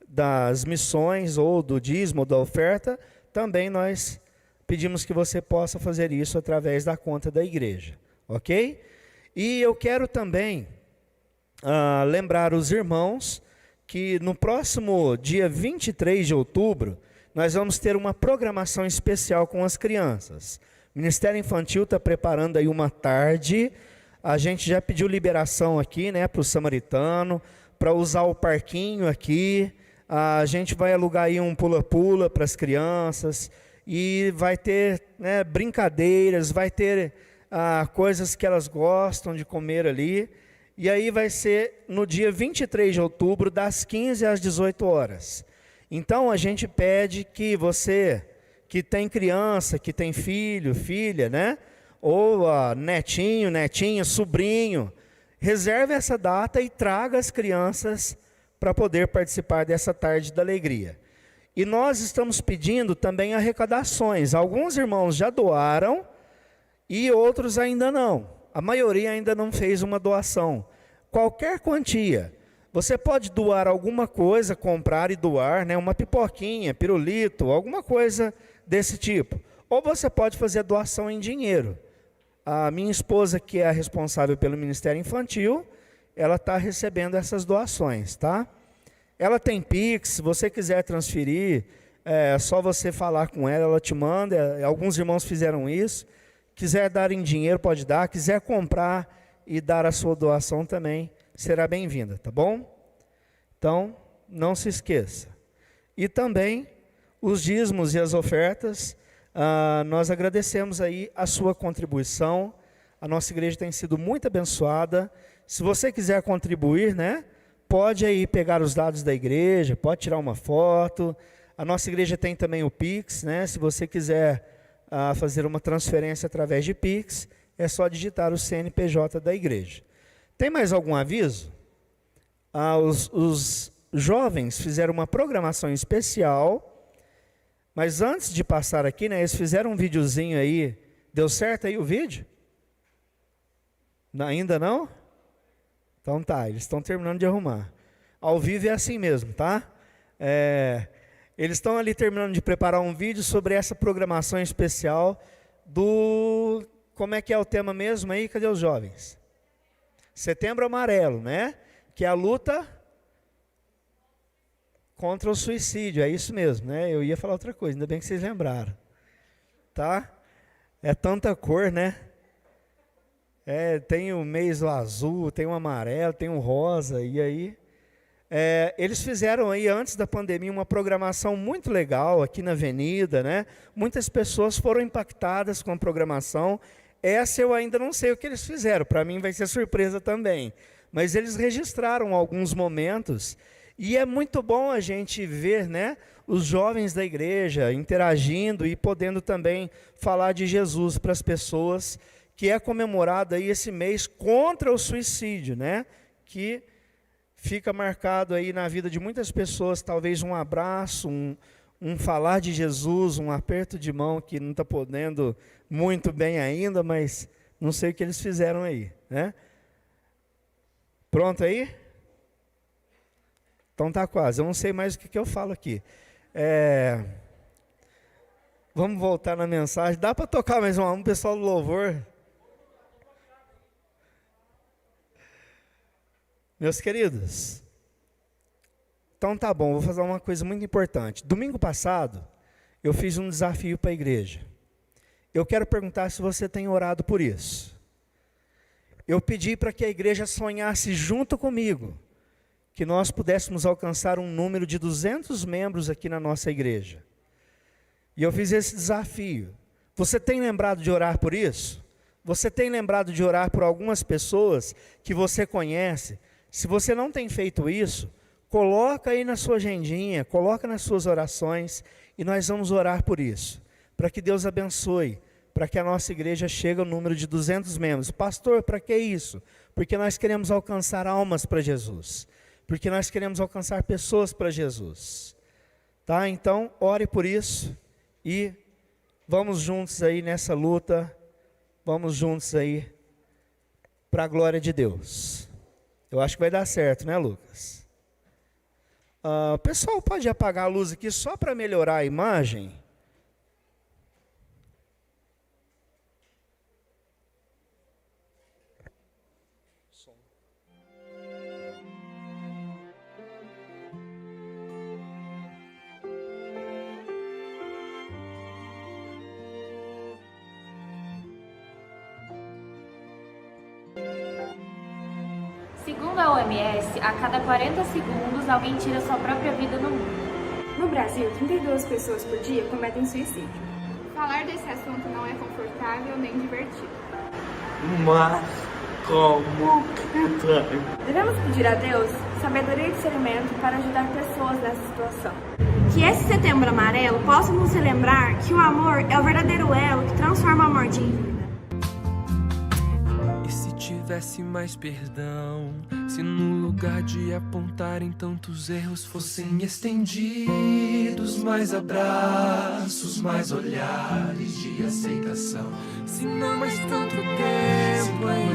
das missões ou do dízimo ou da oferta, também nós pedimos que você possa fazer isso através da conta da igreja, ok? E eu quero também lembrar os irmãos que no próximo dia 23 de outubro, nós vamos ter uma programação especial com as crianças. O Ministério Infantil está preparando aí uma tarde, a gente já pediu liberação aqui, né, para o Samaritano, para usar o parquinho aqui, a gente vai alugar aí um pula-pula para as crianças, e vai ter, né, brincadeiras, vai ter coisas que elas gostam de comer ali, e aí vai ser no dia 23 de outubro, das 15 às 18 horas. Então a gente pede que você, que tem criança, que tem filho, filha, né, ou netinho, netinha, sobrinho, reserve essa data e traga as crianças para poder participar dessa tarde da alegria. E nós estamos pedindo também arrecadações. Alguns irmãos já doaram e outros ainda não. A maioria ainda não fez uma doação. Qualquer quantia. Você pode doar alguma coisa, comprar e doar, né? Uma pipoquinha, pirulito, alguma coisa desse tipo. Ou você pode fazer doação em dinheiro. A minha esposa, que é a responsável pelo Ministério Infantil, ela está recebendo essas doações, tá? Ela tem Pix, se você quiser transferir, é só você falar com ela, ela te manda. Alguns irmãos fizeram isso. Quiser dar em dinheiro, pode dar. Quiser comprar e dar a sua doação também, será bem-vinda, tá bom? Então, não se esqueça. E também, os dízimos e as ofertas, nós agradecemos aí a sua contribuição. A nossa igreja tem sido muito abençoada. Se você quiser contribuir, né, pode aí pegar os dados da igreja, pode tirar uma foto. A nossa igreja tem também o Pix, né? Se você quiser fazer uma transferência através de Pix, é só digitar o CNPJ da igreja. Tem mais algum aviso? Os jovens fizeram uma programação especial, mas antes de passar aqui, né, eles fizeram um videozinho aí. Deu certo aí o vídeo? Ainda não? Então tá, eles estão terminando de arrumar. Ao vivo é assim mesmo, tá? Eles estão ali terminando de preparar um vídeo sobre essa programação especial do... Como é que é o tema mesmo aí? Cadê os jovens? Setembro Amarelo, né? Que é a luta contra o suicídio, é isso mesmo, né? Eu ia falar outra coisa, ainda bem que vocês lembraram. Tá? É tanta cor, né? Tem o mês azul, tem o amarelo, tem o rosa, e aí... Eles fizeram aí, antes da pandemia, uma programação muito legal aqui na avenida, né? Muitas pessoas foram impactadas com a programação. Essa eu ainda não sei o que eles fizeram, para mim vai ser surpresa também. Mas eles registraram alguns momentos, e é muito bom a gente ver, né, os jovens da igreja interagindo e podendo também falar de Jesus para as pessoas, que é comemorado aí esse mês contra o suicídio, né? Que fica marcado aí na vida de muitas pessoas, talvez um abraço, um falar de Jesus, um aperto de mão que não está podendo muito bem ainda, mas não sei o que eles fizeram aí, né? Pronto aí? Então tá quase, eu não sei mais o que eu falo aqui. Vamos voltar na mensagem. Dá para tocar mais um pessoal do louvor? Meus queridos, então tá bom, vou fazer uma coisa muito importante. Domingo passado, eu fiz um desafio para a igreja. Eu quero perguntar se você tem orado por isso. Eu pedi para que a igreja sonhasse junto comigo, que nós pudéssemos alcançar um número de 200 membros aqui na nossa igreja. E eu fiz esse desafio. Você tem lembrado de orar por isso? Você tem lembrado de orar por algumas pessoas que você conhece? Se você não tem feito isso, coloca aí na sua agendinha, coloca nas suas orações, e nós vamos orar por isso, para que Deus abençoe, para que a nossa igreja chegue ao número de 200 membros. Pastor, para que isso? Porque nós queremos alcançar almas para Jesus, porque nós queremos alcançar pessoas para Jesus. Tá? Então, ore por isso, e vamos juntos aí nessa luta, vamos juntos aí para a glória de Deus. Eu acho que vai dar certo, né, Lucas? Pessoal, pode apagar a luz aqui só para melhorar a imagem? Segundo a OMS, a cada 40 segundos alguém tira sua própria vida no mundo. No Brasil, 32 pessoas por dia cometem suicídio. Falar desse assunto não é confortável nem divertido. Mas como que vai? Devemos pedir a Deus sabedoria e discernimento para ajudar pessoas nessa situação. Que esse setembro amarelo possa nos relembrar que o amor é o verdadeiro elo que transforma a morte em vida. E se tivesse mais perdão, se no lugar de apontarem tantos erros fossem estendidos mais abraços, mais olhares de aceitação. Se não mais tanto tempo em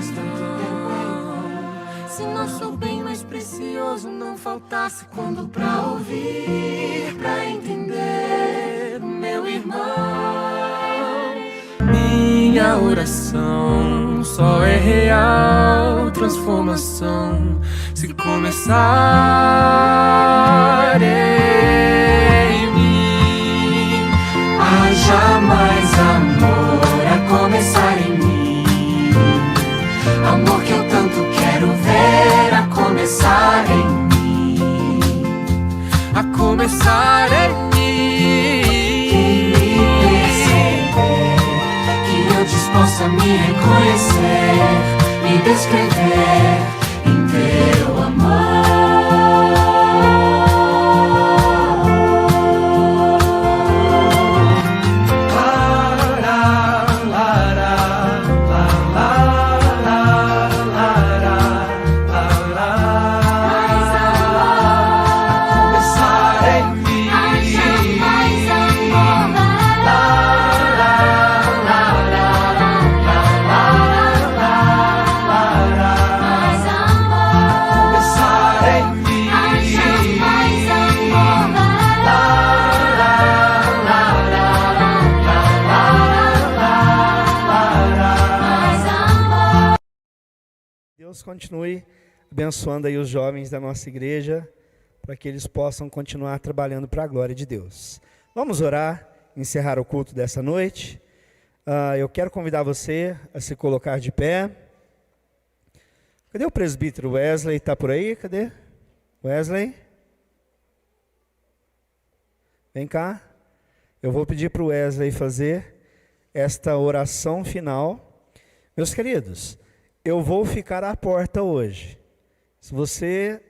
vão, se nosso bem mais precioso não faltasse quando pra ouvir, pra entender, meu irmão. Minha oração só é real transformação se começar em mim. Haja mais amor a começar em mim, amor que eu tanto quero ver a começar em mim, a começar em mim. Possa me reconhecer, me descrever em teu Deus continue abençoando aí os jovens da nossa igreja, para que eles possam continuar trabalhando para a glória de Deus. Vamos orar, encerrar o culto dessa noite. Eu quero convidar você a se colocar de pé. Cadê o presbítero Wesley? Está por aí? Cadê? Wesley? Vem cá. Eu vou pedir para o Wesley fazer esta oração final. Meus queridos, eu vou ficar à porta hoje. Se você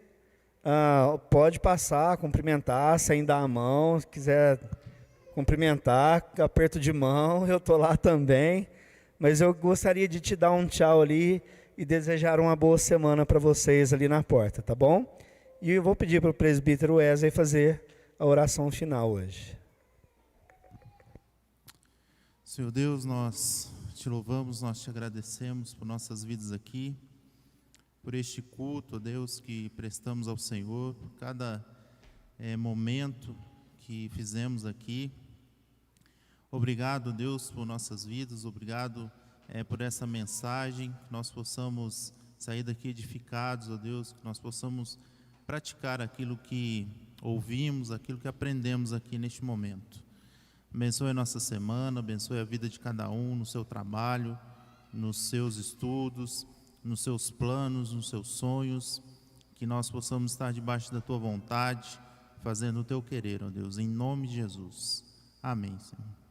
pode passar, cumprimentar, sem dar a mão, se quiser cumprimentar, aperto de mão, eu estou lá também. Mas eu gostaria de te dar um tchau ali e desejar uma boa semana para vocês ali na porta, tá bom? E eu vou pedir para o presbítero Wesley fazer a oração final hoje. Senhor Deus, nós te louvamos, nós te agradecemos por nossas vidas aqui, por este culto, ó Deus, que prestamos ao Senhor, por cada momento que fizemos aqui. Obrigado, Deus, por nossas vidas, obrigado por essa mensagem, que nós possamos sair daqui edificados, ó Deus, que nós possamos praticar aquilo que ouvimos, aquilo que aprendemos aqui neste momento. Abençoe a nossa semana, abençoe a vida de cada um no seu trabalho, nos seus estudos, nos seus planos, nos seus sonhos, que nós possamos estar debaixo da Tua vontade, fazendo o Teu querer, ó Deus, em nome de Jesus. Amém, Senhor.